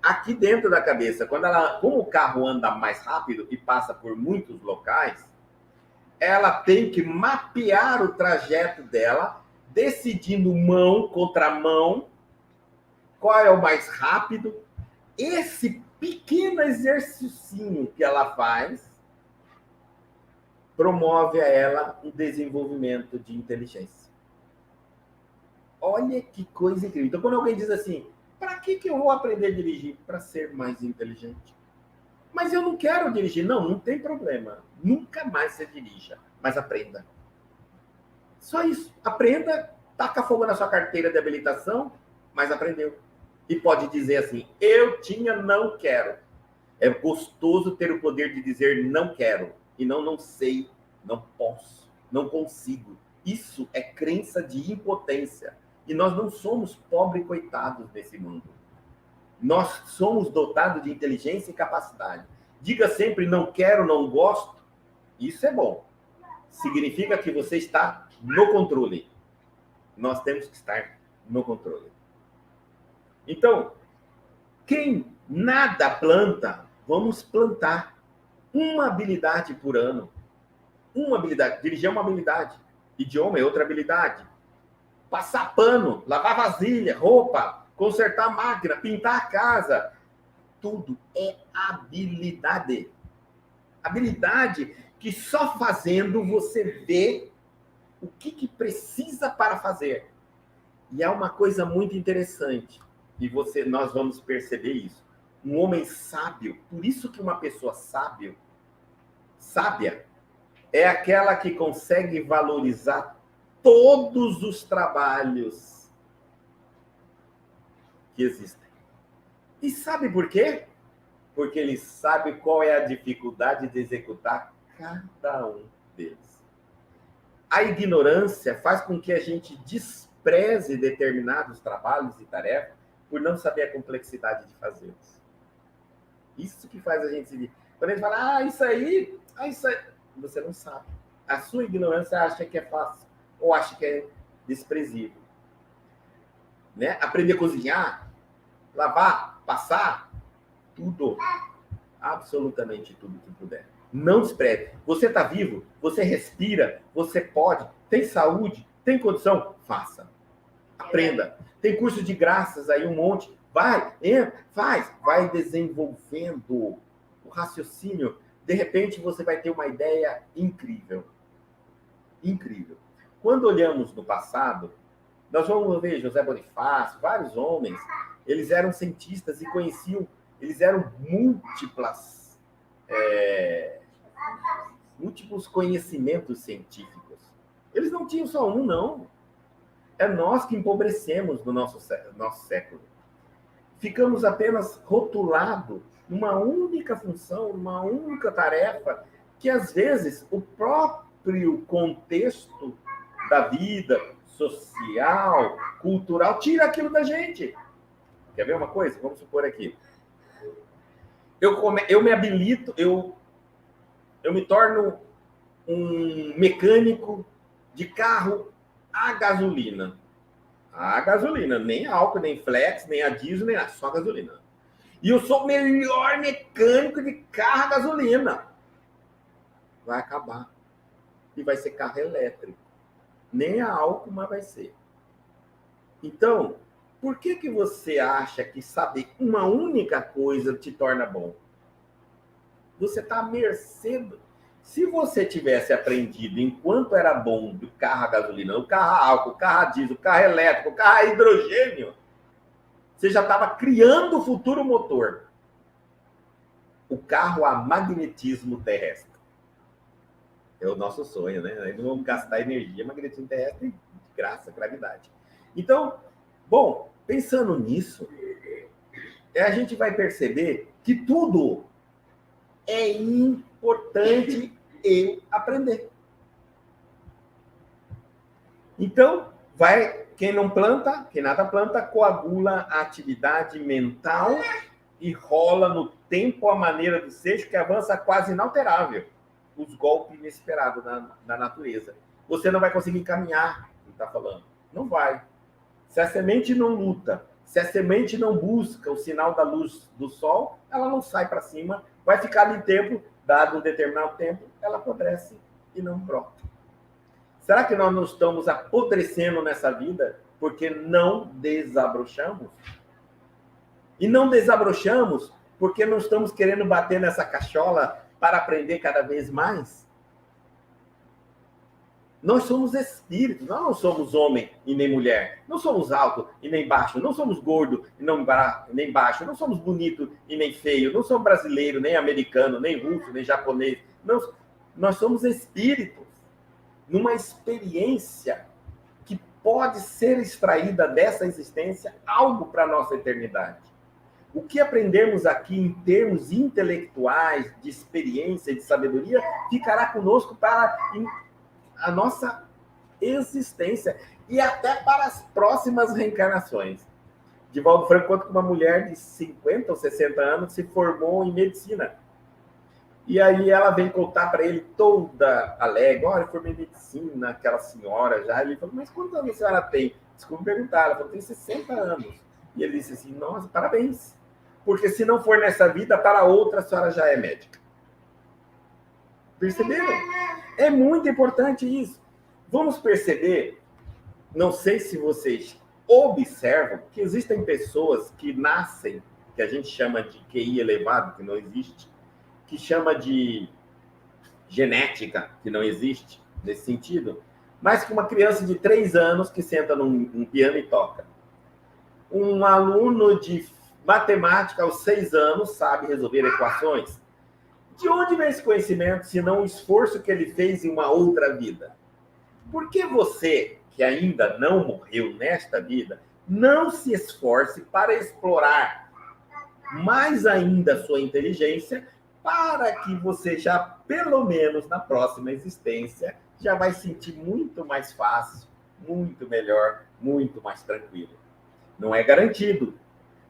aqui dentro da cabeça. Como o carro anda mais rápido e passa por muitos locais, ela tem que mapear o trajeto dela, decidindo mão contra mão, qual é o mais rápido. Esse pequeno exercício que ela faz promove a ela um desenvolvimento de inteligência. Olha que coisa incrível. Então, quando alguém diz assim, para que eu vou aprender a dirigir? Para ser mais inteligente. Mas eu não quero dirigir. Não tem problema. Nunca mais você dirija, mas aprenda. Só isso. Aprenda, taca fogo na sua carteira de habilitação, mas aprendeu. E pode dizer assim, eu tinha, não quero. É gostoso ter o poder de dizer não quero. E não sei, não posso, não consigo. Isso é crença de impotência. E nós não somos pobres coitados nesse mundo. Nós somos dotados de inteligência e capacidade. Diga sempre não quero, não gosto. Isso é bom. Significa que você está no controle. Nós temos que estar no controle. Então, quem nada planta, vamos plantar uma habilidade por ano. Uma habilidade. Dirigir é uma habilidade. Idioma é outra habilidade. Passar pano, lavar vasilha, roupa, consertar máquina, pintar a casa. Tudo é habilidade. Habilidade que só fazendo você vê o que precisa para fazer. E é uma coisa muito interessante. E nós vamos perceber isso. Um homem sábio, por isso que uma pessoa sábia é aquela que consegue valorizar todos os trabalhos que existem. E sabe por quê? Porque ele sabe qual é a dificuldade de executar cada um deles. A ignorância faz com que a gente despreze determinados trabalhos e tarefas por não saber a complexidade de fazê-los. Isso que faz a gente seguir. Quando a gente fala, isso aí, você não sabe. A sua ignorância acha que é fácil ou acha que é desprezível. Né? Aprender a cozinhar, lavar, passar, tudo. Absolutamente tudo que puder. Não despreze. Você está vivo, você respira, você pode, tem saúde, tem condição, faça. Aprenda. Tem curso de graças aí, um monte. Vai, entra, faz. Vai desenvolvendo o raciocínio. De repente, você vai ter uma ideia incrível. Incrível. Quando olhamos no passado, nós vamos ver José Bonifácio, vários homens, eles eram cientistas e conheciam, eles eram múltiplos conhecimentos científicos. Eles não tinham só um, não. É nós que empobrecemos no nosso século. Ficamos apenas rotulados numa única função, numa única tarefa, que às vezes o próprio contexto da vida social, cultural, tira aquilo da gente. Quer ver uma coisa? Vamos supor aqui. Eu me habilito, eu me torno um mecânico de carro a gasolina. A gasolina, nem álcool, nem flex, nem a diesel, nem nada, só a gasolina. E eu sou o melhor mecânico de carro a gasolina. Vai acabar. E vai ser carro elétrico. Nem a álcool, mas vai ser. Então, por que você acha que saber uma única coisa te torna bom? Você está à mercê. Se você tivesse aprendido enquanto era bom do carro a gasolina, o carro a álcool, o carro a diesel, o carro elétrico, o carro a hidrogênio, você já estava criando o futuro motor. O carro a magnetismo terrestre. É o nosso sonho, né? Nós não vamos gastar energia, magnetismo terrestre de graça, gravidade. Então, bom, pensando nisso, a gente vai perceber que tudo é importante eu aprender. Então, quem não planta, quem nada planta, coagula a atividade mental e rola no tempo a maneira do seixo que avança quase inalterável os golpes inesperados da natureza. Você não vai conseguir caminhar, ele está falando. Não vai. Se a semente não luta, se a semente não busca o sinal da luz do sol, ela não sai para cima, vai ficar ali tempo, dado um determinado tempo, ela apodrece e não brota. Será que nós não estamos apodrecendo nessa vida porque não desabrochamos? E não desabrochamos porque não estamos querendo bater nessa cachola para aprender cada vez mais? Nós somos espíritos, nós não somos homem e nem mulher. Não somos alto e nem baixo. Não somos gordo e nem baixo. Não somos bonito e nem feio. Não somos brasileiro, nem americano, nem russo, nem japonês. Não, nós somos espíritos numa experiência que pode ser extraída dessa existência algo para a nossa eternidade. O que aprendemos aqui em termos intelectuais, de experiência, de sabedoria, ficará conosco para a nossa existência e até para as próximas reencarnações. Divaldo Franco conta que uma mulher de 50 ou 60 anos se formou em medicina. E aí ela vem contar para ele toda alegre, olha, eu formei em medicina, aquela senhora já. Ele falou, mas quantos anos a senhora tem? Desculpa perguntar. Ela falou, tem 60 anos. E ele disse assim, nossa, parabéns. Porque se não for nessa vida, para outra, a senhora já é médica. Perceberam? É muito importante isso. Vamos perceber, não sei se vocês observam, que existem pessoas que nascem, que a gente chama de QI elevado, que não existe, que chama de genética, que não existe, nesse sentido, mas que uma criança de 3 anos que senta num piano e toca. Um aluno de matemática aos 6 anos sabe resolver equações. De onde vem esse conhecimento, se não o esforço que ele fez em uma outra vida? Por que você, que ainda não morreu nesta vida, não se esforce para explorar mais ainda a sua inteligência, para que você já, pelo menos na próxima existência, já vai sentir muito mais fácil, muito melhor, muito mais tranquilo. Não é garantido,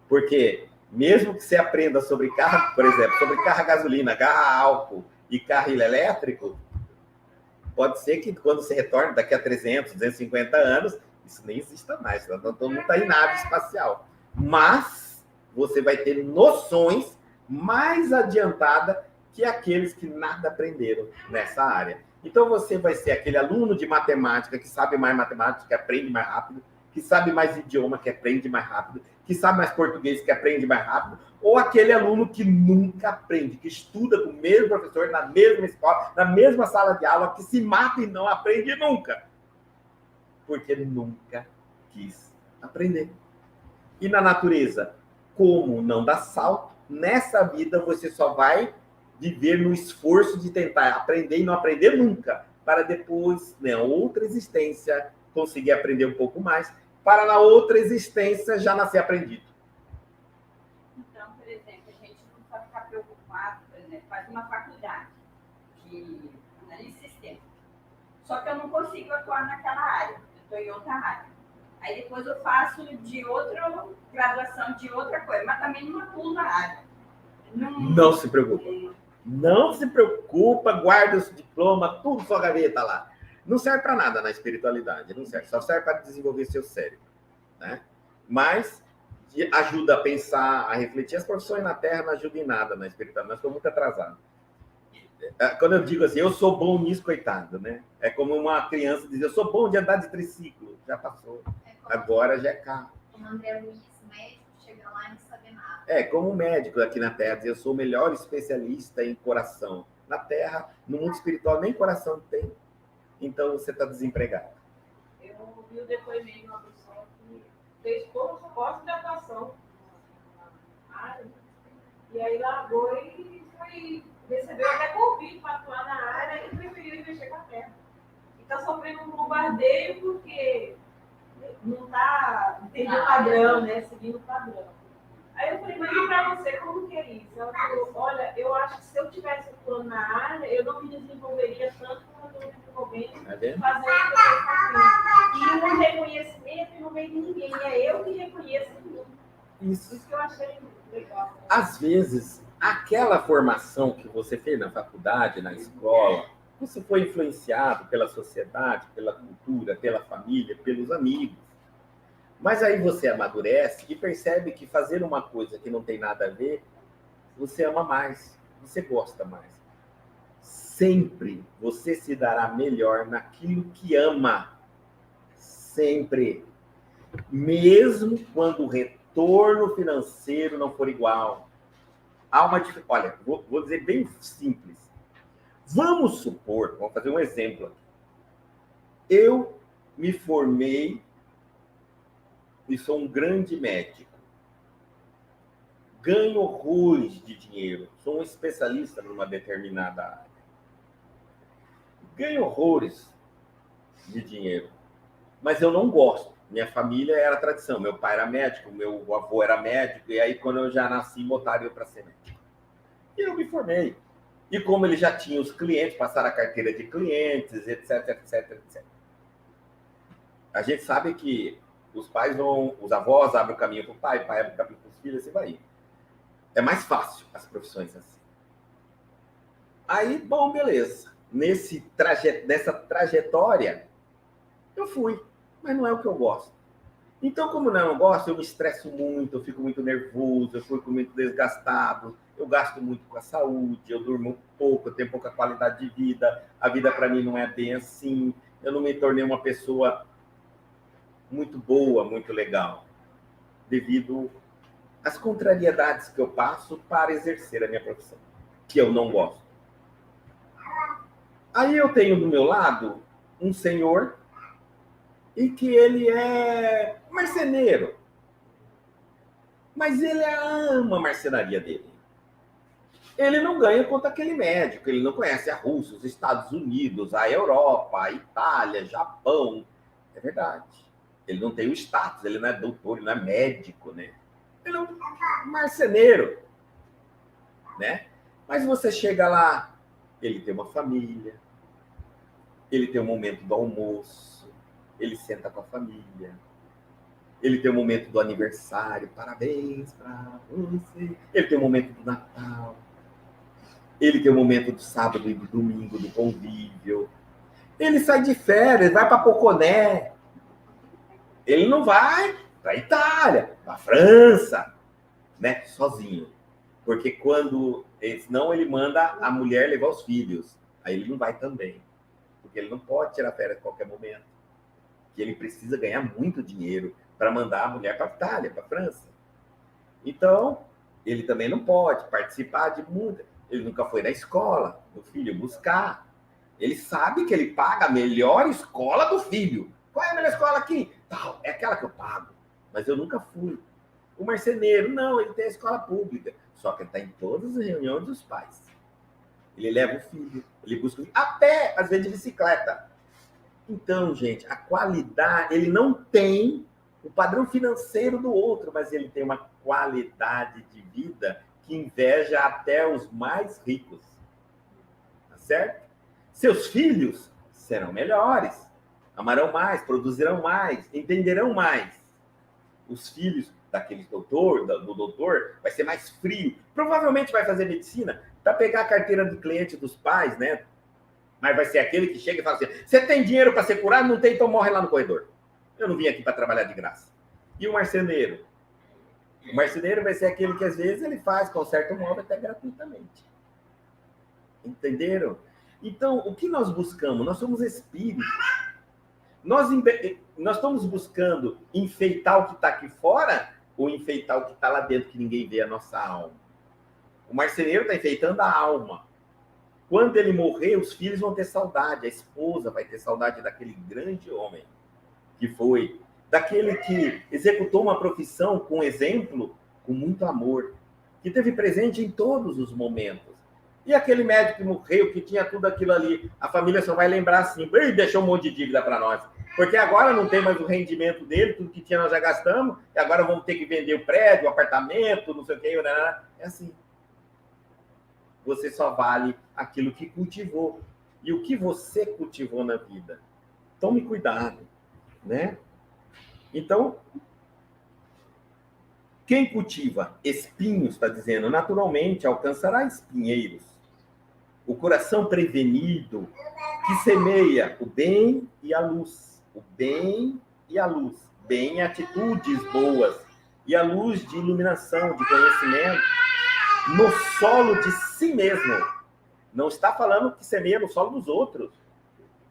porque mesmo que você aprenda sobre carro, por exemplo, sobre carro a gasolina, carro a álcool e carro elétrico, pode ser que quando você retorne daqui a 300, 250 anos, isso nem exista mais, todo mundo está em nave espacial. Mas você vai ter noções mais adiantadas que aqueles que nada aprenderam nessa área. Então você vai ser aquele aluno de matemática que sabe mais matemática, que aprende mais rápido, que sabe mais idioma, que aprende mais rápido, que sabe mais português, que aprende mais rápido, ou aquele aluno que nunca aprende, que estuda com o mesmo professor, na mesma escola, na mesma sala de aula, que se mata e não aprende nunca, porque ele nunca quis aprender. E na natureza, como não dá salto, nessa vida você só vai viver no esforço de tentar aprender e não aprender nunca, para depois, né, outra existência, conseguir aprender um pouco mais, para na outra existência já nascer aprendido. Então, por exemplo, a gente não pode ficar preocupado, por exemplo, faz uma faculdade de análise de sistema. Só que eu não consigo atuar naquela área, eu estou em outra área. Aí depois eu faço de outra graduação, de outra coisa, mas também não atuo na área. Não se preocupa. Não se preocupa, guarda o diploma, tudo sua gaveta lá. Não serve para nada na espiritualidade, não serve. Só serve para desenvolver seu cérebro, né? Mas ajuda a pensar, a refletir. As profissões na Terra não ajudam em nada na espiritualidade. Nós estamos muito atrasados. Quando eu digo assim, eu sou bom nisso, coitado, né? É como uma criança dizer, eu sou bom de andar de triciclo. Já passou. Agora já é carro. Como André Luiz, médico, chega lá e não sabe nada. É, como médico aqui na Terra, eu sou o melhor especialista em coração. Na Terra, no mundo espiritual, nem coração tem. Então, você está desempregado. Eu ouvi o depoimento de uma pessoa que fez pós-graduação na área, e aí largou e recebeu até convite para atuar na área e preferiu mexer com a terra. E está sofrendo um bombardeio porque não está entendendo o padrão, né? Seguindo o padrão. Aí eu falei, mas e para você, como que é isso? Ela falou, olha, eu acho que se eu tivesse atuando na área, eu não me desenvolveria tanto como eu estou me desenvolvendo, fazendo o que eu estou fazendo. E um reconhecimento e não vem de ninguém, é eu que reconheço em mim. Isso que eu achei legal. Às vezes, aquela formação que você fez na faculdade, na escola, você foi influenciado pela sociedade, pela cultura, pela família, pelos amigos. Mas aí você amadurece e percebe que fazer uma coisa que não tem nada a ver, você ama mais, você gosta mais. Sempre você se dará melhor naquilo que ama. Sempre. Mesmo quando o retorno financeiro não for igual. Há uma dificuldade. Olha, vou dizer bem simples. Vamos supor, vamos fazer um exemplo aqui. Eu me formei e sou um grande médico. Ganho horrores de dinheiro. Sou um especialista numa determinada área. Ganho horrores de dinheiro. Mas eu não gosto. Minha família era tradição. Meu pai era médico, meu avô era médico. E aí, quando eu já nasci, botaram eu para ser médico. E eu me formei. E como ele já tinha os clientes, passaram a carteira de clientes, etc, etc, etc. A gente sabe que os pais vão, os avós abrem o caminho para o pai abre o caminho para os filhos, assim vai. É mais fácil as profissões assim. Aí, bom, beleza. Nessa trajetória, eu fui, mas não é o que eu gosto. Então, como não eu gosto, eu me estresso muito, eu fico muito nervoso, eu fico muito desgastado, eu gasto muito com a saúde, eu durmo pouco, eu tenho pouca qualidade de vida, a vida para mim não é bem assim, eu não me tornei uma pessoa muito boa, muito legal, devido às contrariedades que eu passo para exercer a minha profissão, que eu não gosto. Aí eu tenho do meu lado um senhor e que ele é marceneiro, mas ele ama a marcenaria dele. Ele não ganha quanto aquele médico, ele não conhece a Rússia, os Estados Unidos, a Europa, a Itália, Japão. É verdade. Ele não tem o status, ele não é doutor, ele não é médico, né? Ele é um marceneiro, né? Mas você chega lá, ele tem uma família, ele tem um momento do almoço, ele senta com a família, ele tem o momento do aniversário, parabéns para você, ele tem o momento do Natal, ele tem o momento do sábado e do domingo, do convívio, ele sai de férias, vai para Poconé, ele não vai para a Itália, para a França, né? Sozinho. Porque senão ele manda a mulher levar os filhos. Aí ele não vai também. Porque ele não pode tirar férias a qualquer momento. Porque ele precisa ganhar muito dinheiro para mandar a mulher para a Itália, para a França. Então, ele também não pode participar de muita. Ele nunca foi na escola do filho buscar. Ele sabe que ele paga a melhor escola do filho. Qual é a melhor escola aqui? Tal, é aquela que eu pago. Mas eu nunca fui. O marceneiro, não, ele tem a escola pública. Só que ele está em todas as reuniões dos pais. Ele leva o filho, ele busca o filho, a pé, às vezes de bicicleta. Então, gente, a qualidade, ele não tem o padrão financeiro do outro, mas ele tem uma qualidade de vida que inveja até os mais ricos. Tá certo? Seus filhos serão melhores, amarão mais, produzirão mais, entenderão mais. Os filhos daquele doutor, do doutor, vai ser mais frio. Provavelmente vai fazer medicina para pegar a carteira de cliente dos pais, né? Mas vai ser aquele que chega e fala assim, você tem dinheiro para ser curado? Não tem, então morre lá no corredor. Eu não vim aqui para trabalhar de graça. E o marceneiro? O marceneiro vai ser aquele que às vezes ele faz, conserta o móvel até gratuitamente. Entenderam? Então, o que nós buscamos? Nós somos espíritos. Nós estamos buscando enfeitar o que está aqui fora ou enfeitar o que está lá dentro que ninguém vê, a nossa alma? O marceneiro está enfeitando a alma. Quando ele morrer, os filhos vão ter saudade, a esposa vai ter saudade daquele grande homem que foi, daquele que executou uma profissão com exemplo, com muito amor, que teve presente em todos os momentos. E aquele médico que morreu, que tinha tudo aquilo ali, a família só vai lembrar assim, deixou um monte de dívida para nós. Porque agora não tem mais o rendimento dele, tudo que tinha nós já gastamos, e agora vamos ter que vender o prédio, o apartamento, não sei o que, é assim. Você só vale aquilo que cultivou. E o que você cultivou na vida. Tome cuidado, né? Então, quem cultiva espinhos, está dizendo, naturalmente alcançará espinheiros. O coração prevenido, que semeia o bem e a luz. O bem e a luz. Bem, atitudes boas. E a luz de iluminação, de conhecimento, no solo de si mesmo. Não está falando que semeia no solo dos outros.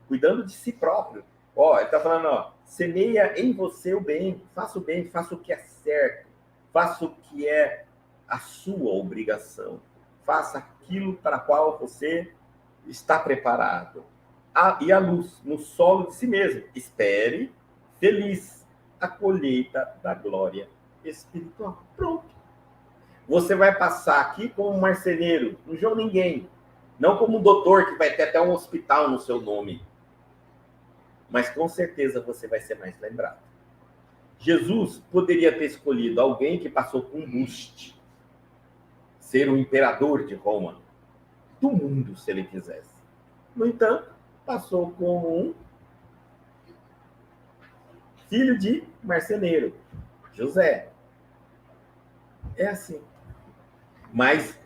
Cuidando de si próprio. Ele está falando, semeia em você o bem. Faça o bem, faça o que é certo. Faça o que é a sua obrigação. Faça aquilo para o qual você está preparado. E a luz no solo de si mesmo. Espere, feliz, a colheita da glória espiritual. Pronto. Você vai passar aqui como um marceneiro, um João Ninguém. Não como um doutor que vai ter até um hospital no seu nome. Mas com certeza você vai ser mais lembrado. Jesus poderia ter escolhido alguém que passou com um buste. Ser o imperador de Roma. Do mundo, se ele quisesse. No entanto, passou como um filho de marceneiro. José. É assim. Mas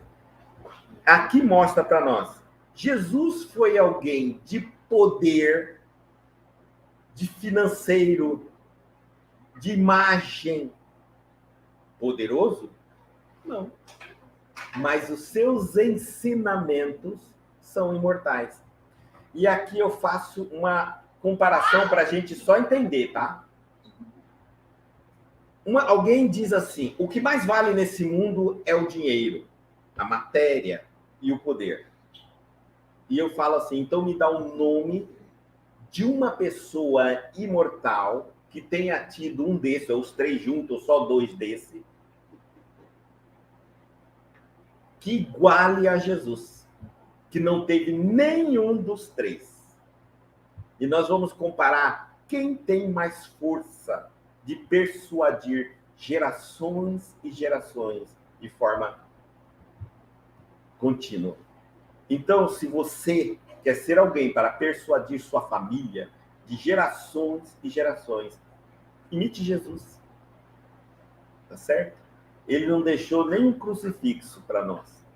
aqui mostra para nós. Jesus foi alguém de poder, de financeiro, de imagem. Poderoso? Não. Mas os seus ensinamentos são imortais. E aqui eu faço uma comparação para a gente só entender, tá? Alguém diz assim, o que mais vale nesse mundo é o dinheiro, a matéria e o poder. E eu falo assim, então me dá o nome de uma pessoa imortal que tenha tido um desses, ou os três juntos, ou só dois desses, que iguale a Jesus, que não teve nenhum dos três. E nós vamos comparar quem tem mais força de persuadir gerações e gerações de forma contínua. Então, se você quer ser alguém para persuadir sua família de gerações e gerações, imite Jesus. Tá certo? Ele não deixou nem um crucifixo para nós,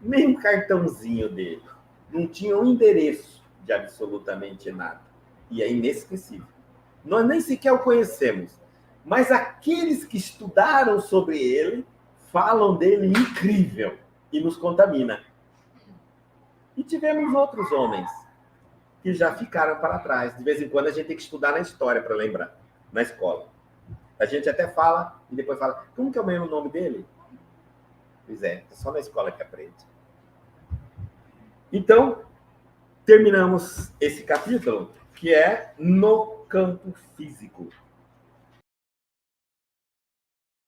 nem um cartãozinho dele. Não tinha um endereço de absolutamente nada. E é inesquecível. Nós nem sequer o conhecemos, mas aqueles que estudaram sobre ele falam dele incrível e nos contamina. E tivemos outros homens que já ficaram para trás. De vez em quando a gente tem que estudar na história para lembrar, na escola. A gente até fala e depois fala, como que é o mesmo nome dele? Pois é só na escola que aprende. Então, terminamos esse capítulo, que é no campo físico.